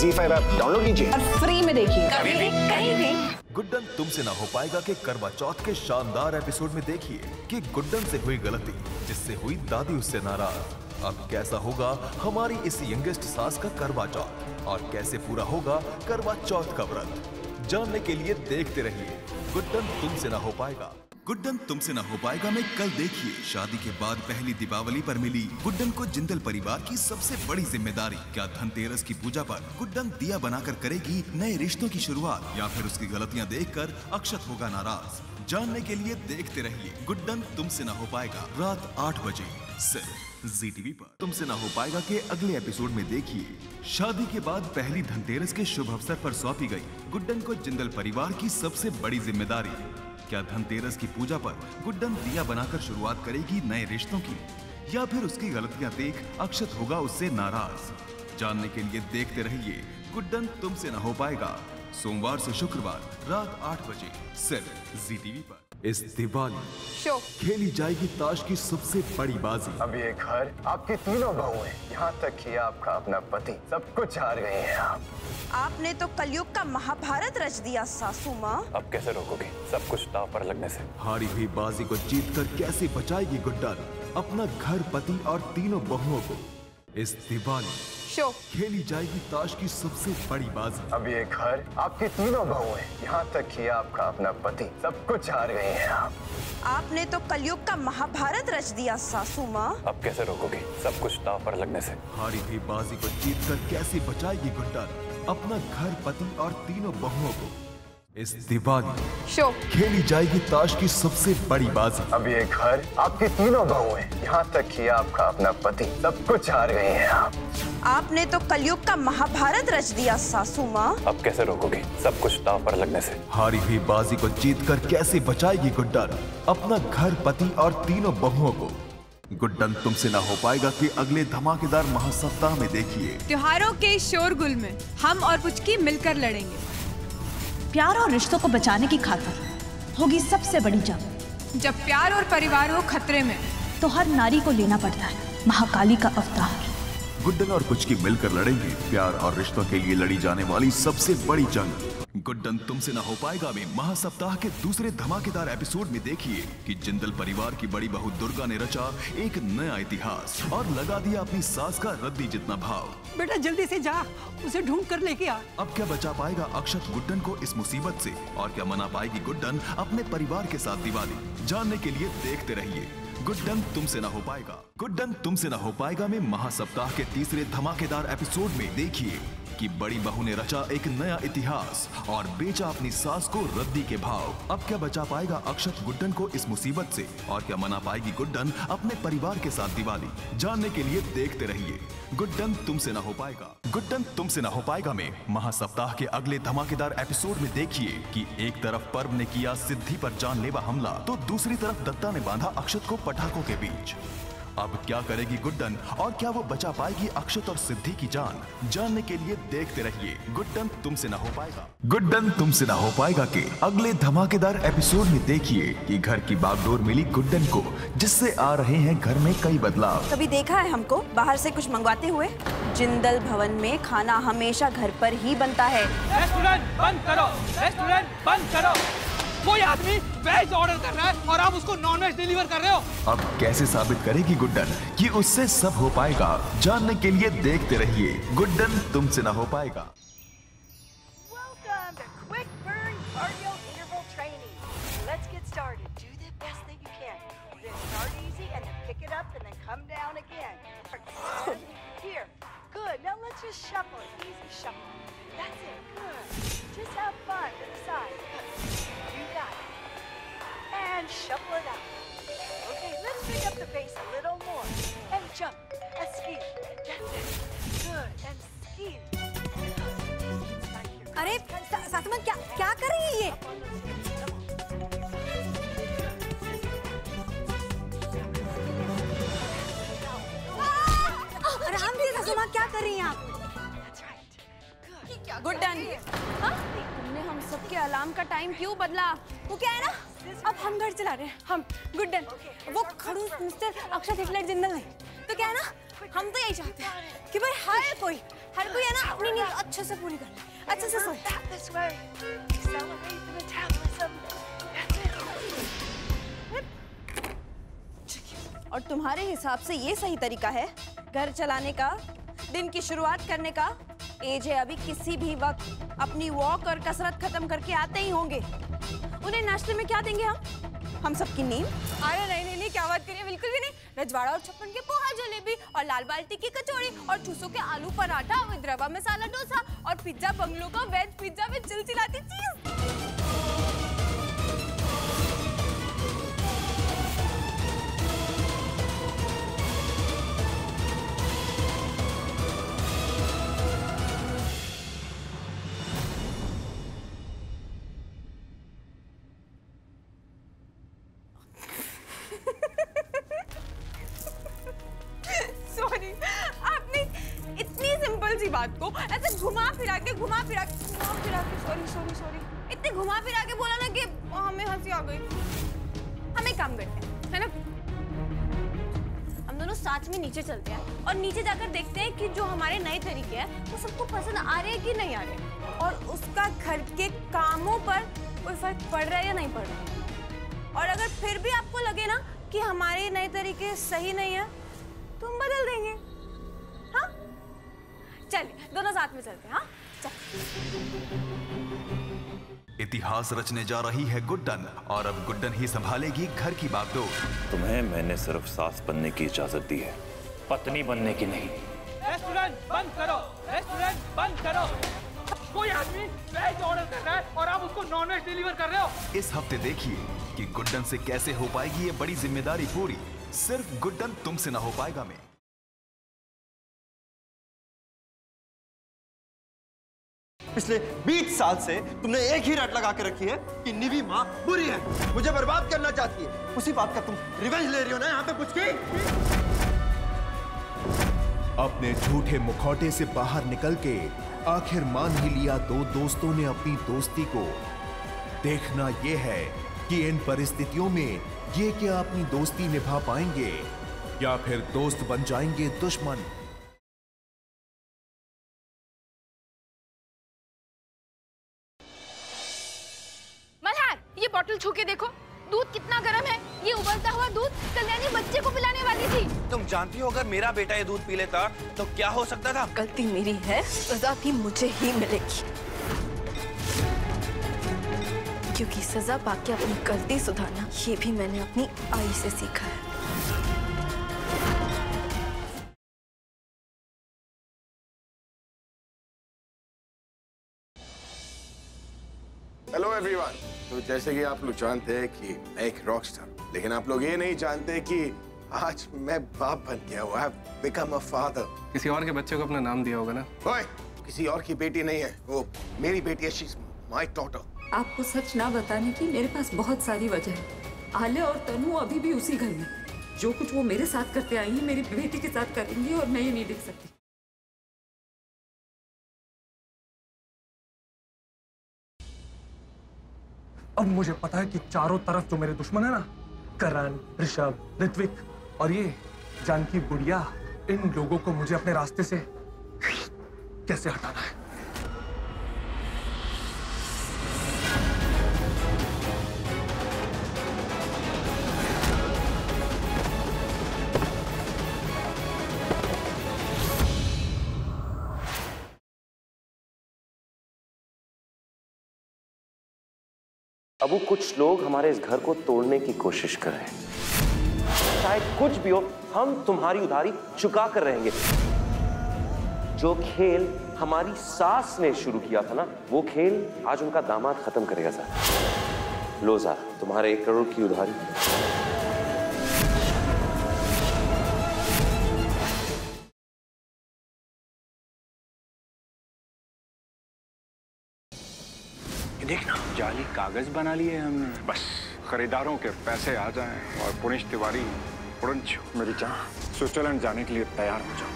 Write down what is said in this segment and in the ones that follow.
ZEE5 app download कीजिए और free में देखिए कभी भी कहीं भी। गुड्डन तुमसे ना हो पाएगा के करवा चौथ के शानदार एपिसोड में देखिए कि गुड्डन से हुई गलती जिससे हुई दादी उससे नाराज। अब कैसा होगा हमारी इस यंगेस्ट सास का करवा चौथ और कैसे पूरा होगा करवा चौथ का व्रत, जानने के लिए देखते रहिए गुड्डन तुमसे ना हो पाएगा। गुड्डन तुमसे ना हो पाएगा में कल देखिए शादी के बाद पहली दीपावली पर मिली गुड्डन को जिंदल परिवार की सबसे बड़ी जिम्मेदारी। क्या धनतेरस की पूजा पर गुड्डन दिया बनाकर करेगी नए रिश्तों की शुरुआत या फिर उसकी गलतियां देखकर अक्षत होगा नाराज? जानने के लिए देखते रहिए गुड्डन तुमसे ना हो पाएगा रात 8 बजे सिर्फ ZEE पर। तुमसे ना हो पाएगा के अगले एपिसोड में देखिए शादी के बाद पहली धनतेरस के शुभ अवसर पर सौंपी गई गुड्डन को जिंदल परिवार की सबसे बड़ी जिम्मेदारी। क्या धनतेरस की पूजा पर गुड्डन दिया बनाकर शुरुआत करेगी नए रिश्तों की या फिर उसकी गलतियां देख अक्षत होगा उससे नाराज? जानने के लिए देखते रहिए गुड्डन तुमसे ना हो पाएगा सोमवार से शुक्रवार रात 8 बजे सिर्फ ZEE पर। इस दिवाली शो खेली जाएगी ताश की सबसे बड़ी बाजी। अब ये घर आपकी तीनों बहुएं, यहाँ तक कि आपका अपना पति, सब कुछ हार गए हैं आप। आपने तो कलयुग का महाभारत रच दिया सासू माँ। अब कैसे रोकोगे सब कुछ दांव पर लगने से? हारी हुई बाजी को जीतकर कैसे बचाएगी गुड्डन अपना घर, पति और तीनों बहुओं को? इस दिवाली शो खेली जाएगी ताश की सबसे बड़ी बाजी। अब ये घर आपकी तीनों बहुएं, यहाँ तक कि आपका अपना पति, सब कुछ हार गए हैं आप। आपने तो कलयुग का महाभारत रच दिया सासू माँ। अब कैसे रोकोगे सब कुछ दांव पर लगने से? हारी हुई बाजी को जीतकर कैसे बचाएगी गुड्डन अपना घर, पति और तीनों बहुओं को? इस दिवाली शो खेली जाएगी ताश की सबसे बड़ी बाजी। अब ये घर आपकी तीनों बहुएं, यहाँ तक कि आपका अपना पति, सब कुछ हार गए हैं आप। आपने तो कलयुग का महाभारत रच दिया सासू माँ। अब कैसे रोकोगे सब कुछ दांव पर लगने से? हारी हुई बाजी को जीतकर कैसे बचाएगी गुड्डन अपना घर, पति और तीनों बहुओं को? गुड्डन तुमसे ना हो पाएगा कि अगले धमाकेदार महासप्ताह में देखिए त्योहारों के शोरगुल में हम और पुचकी मिलकर लड़ेंगे। प्यार और रिश्तों को बचाने की खातिर होगी सबसे बड़ी जंग। जब प्यार और परिवार हो खतरे में तो हर नारी को लेना पड़ता है महाकाली का अवतार। गुड्डन और पुचकी मिलकर लड़ेंगे प्यार और रिश्तों के लिए लड़ी जाने वाली सबसे बड़ी जंग। गुड्डन तुमसे ना हो पाएगा में महासप्ताह के दूसरे धमाकेदार एपिसोड में देखिए कि जिंदल परिवार की बड़ी बहू दुर्गा ने रचा एक नया इतिहास और लगा दिया अपनी सास का रद्दी जितना भाव। बेटा जल्दी से जा, उसे ढूंढ कर लेके आ। अब क्या बचा पाएगा अक्षत गुड्डन को इस मुसीबत से और क्या मना पाएगी गुड्डन अपने परिवार के साथ दिवाली? जानने के लिए देखते रहिए गुड्डन तुमसे ना हो पाएगा। गुड्डन तुमसे ना हो पाएगा में महासप्ताह के तीसरे धमाकेदार एपिसोड में देखिए कि बड़ी बहू ने रचा एक नया इतिहास और बेचा अपनी सास को रद्दी के भाव। अब क्या बचा पाएगा अक्षत गुड्डन को इस मुसीबत से और क्या मना पाएगी गुड्डन अपने परिवार के साथ दिवाली? जानने के लिए देखते रहिए गुड्डन तुमसे ना हो पाएगा। गुड्डन तुमसे ना हो पाएगा में महासप्ताह के अगले धमाकेदार एपिसोड में देखिए कि एक तरफ पर्व ने किया सिद्धि पर जानलेवा हमला तो दूसरी तरफ दत्ता ने बांधा अक्षत को पटाखों के बीच। अब क्या करेगी गुड्डन और क्या वो बचा पाएगी अक्षत और सिद्धि की जान? जानने के लिए देखते रहिए गुड्डन तुमसे ना हो पाएगा। गुड्डन तुमसे ना हो पाएगा के अगले धमाकेदार एपिसोड में देखिए कि घर की बागडोर मिली गुड्डन को जिससे आ रहे हैं घर में कई बदलाव। कभी देखा है हमको बाहर से कुछ मंगवाते हुए? जिंदल भवन में खाना हमेशा घर पर ही बनता है। रेस्टोरेंट बंद करो, रेस्टोरेंट बंद करो। कोई आदमी वेज ऑर्डर कर रहा है और आप उसको नॉन वेज डिलीवर कर रहे हो। अब कैसे साबित करेगी गुड्डन कि उससे सब हो पाएगा? जानने के लिए देखते रहिए गुड्डन तुमसे ना हो पाएगा। Welcome to Quick Burn Cardio Interval Training. Let's get started. Do the best that you can. Then start easy and then pick it up and then come down again. And here. Good. Now let's just shuffle it. Easy shuffle. That's it. Good. Just have fun to the side. Good. You got it. And shuffle it out. Okay, let's pick up the pace a little more. And jump. And ski. That's it. Good. And ski. अरे सासुमा क्या कर रही है ये? आराम से सासुमा, क्या कर रही हैं आप? गुड्डन, तुमने हम सबके अलार्म का टाइम क्यों बदला? वो क्या है ना, अब हम घर चला रहे हैं। हम गुड्डन, वो खड़ूस मिस्टर अक्षत हिटलर जिंदल नहीं तो क्या है ना, हम तो यही चाहते हैं कि भाई हर कोई हर कोई है ना अपनी नींद अच्छे से पूरी कर ले, अच्छे से सोए। This way. Accelerate the metabolism. That's it. और तुम्हारे हिसाब से ये सही तरीका है घर चलाने का, दिन की शुरुआत करने का? एजे अभी किसी भी वक्त अपनी वॉक और कसरत खत्म करके आते ही होंगे। उन्हें नाश्ते में क्या देंगे हम सबकी नींद? अरे नहीं, क्या बात करिए, बिल्कुल भी नहीं। रजवाड़ा और छप्पन के पोहा जलेबी और लाल बाल्टी की कचौड़ी और चूसों के आलू पराठा विद रवा मसाला डोसा और पिज्जा बंगलो का वेज पिज्जा विद चिलचिलाती चीज। सॉरी, आपने इतनी सिंपल सी बात को ऐसे घुमा फिरा के सॉरी इतने घुमा फिरा के बोला ना कि हमें हंसी आ गई। हम एक काम करते हैं, है ना, हम दोनों साथ में नीचे चलते हैं और नीचे जाकर देखते हैं कि जो हमारे नए तरीके हैं वो सबको पसंद आ रहे हैं कि नहीं आ रहे, और उसका घर के कामों पर कोई फर्क पड़ रहा है या नहीं पड़ रहा है। और अगर फिर भी आपको लगे ना कि हमारे नए तरीके सही नहीं है तो हम बदल देंगे। हाँ चलिए दोनों साथ में चलते हैं। हाँ चल। इतिहास रचने जा रही है गुड्डन, और अब गुड्डन ही संभालेगी घर की बागडोर। तुम्हें मैंने सिर्फ सास बनने की इजाजत दी है, पत्नी बनने की नहीं। रेस्टोरेंट बंद करो, रेस्टोरेंट बंद करो। कोई आदमी वेज ऑर्डर कर रहा है और आप उसको नॉन वेज डिलीवर कर रहे हो। इस हफ्ते देखिए कि गुड्डन से कैसे हो पाएगी ये बड़ी जिम्मेदारी पूरी। सिर्फ गुड्डन तुमसे ना हो पाएगा में। पिछले 20 साल से तुमने एक ही रट लगा के रखी है कि निवी माँ बुरी है, मुझे बर्बाद करना चाहती है। उसी बात का तुम रिवेंज ले रही हो ना यहाँ पे पुचकी। अपने झूठे मुखौटे से बाहर निकल के आखिर मान ही लिया दो दोस्तों ने अपनी दोस्ती को। देखना यह है कि इन परिस्थितियों में ये क्या अपनी दोस्ती निभा पाएंगे या फिर दोस्त बन जाएंगे दुश्मन। मल्हार, ये बोतल छू के देखो, दूध कितना गर्म है। ये उबलता हुआ दूध कल्याणी बच्चे को पिलाने वाली थी। तुम जानती हो अगर मेरा बेटा ये दूध पी लेता तो क्या हो सकता था? गलती मेरी है, सजा भी मुझे ही मिलेगी, क्योंकि सजा पाके अपनी गलती सुधारना ये भी मैंने अपनी आई से सीखा है। Hello everyone. तो जैसे कि आप लोग जानते हैं कि मैं एक रॉकस्टार, लेकिन आप लोग ये नहीं जानते कि आज मैं बाप बन गया हूँ। I have become a father। किसी और के बच्चे को अपना नाम दिया होगा ना? ओए, किसी और की बेटी नहीं है, वो मेरी बेटी है। She's my daughter। आपको सच ना बताने की मेरे पास बहुत सारी वजह है। आलिया और तनु अभी भी उसी घर में। जो कुछ वो मेरे साथ करते आई हैं मेरी बेटी के साथ करेंगी और मैं ये नहीं देख सकती। अब मुझे पता है कि चारों तरफ जो मेरे दुश्मन है ना, करण, ऋषभ, ऋत्विक और ये जानकी बुढ़िया, इन लोगों को मुझे अपने रास्ते से कैसे हटाना है। अब वो कुछ लोग हमारे इस घर को तोड़ने की कोशिश कर रहे हैं। चाहे कुछ भी हो, हम तुम्हारी उधारी चुका कर रहेंगे। जो खेल हमारी सास ने शुरू किया था ना, वो खेल आज उनका दामाद खत्म करेगा सर। लो सर, तुम्हारे 1 करोड़ की उधारी। देखना, जाली कागज बना लिए हमने। बस खरीदारों के पैसे आ जाएं और पुनिश तिवारी पुरंच मेरी जान स्विट्जरलैंड जाने के लिए तैयार हो जाओ।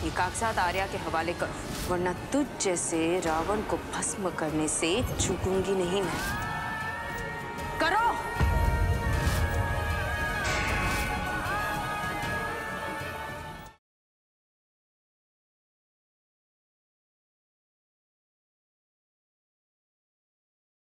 ये कागजात आर्या के हवाले करो, वरना तुझ जैसे रावण को भस्म करने से चूकूंगी नहीं मैं।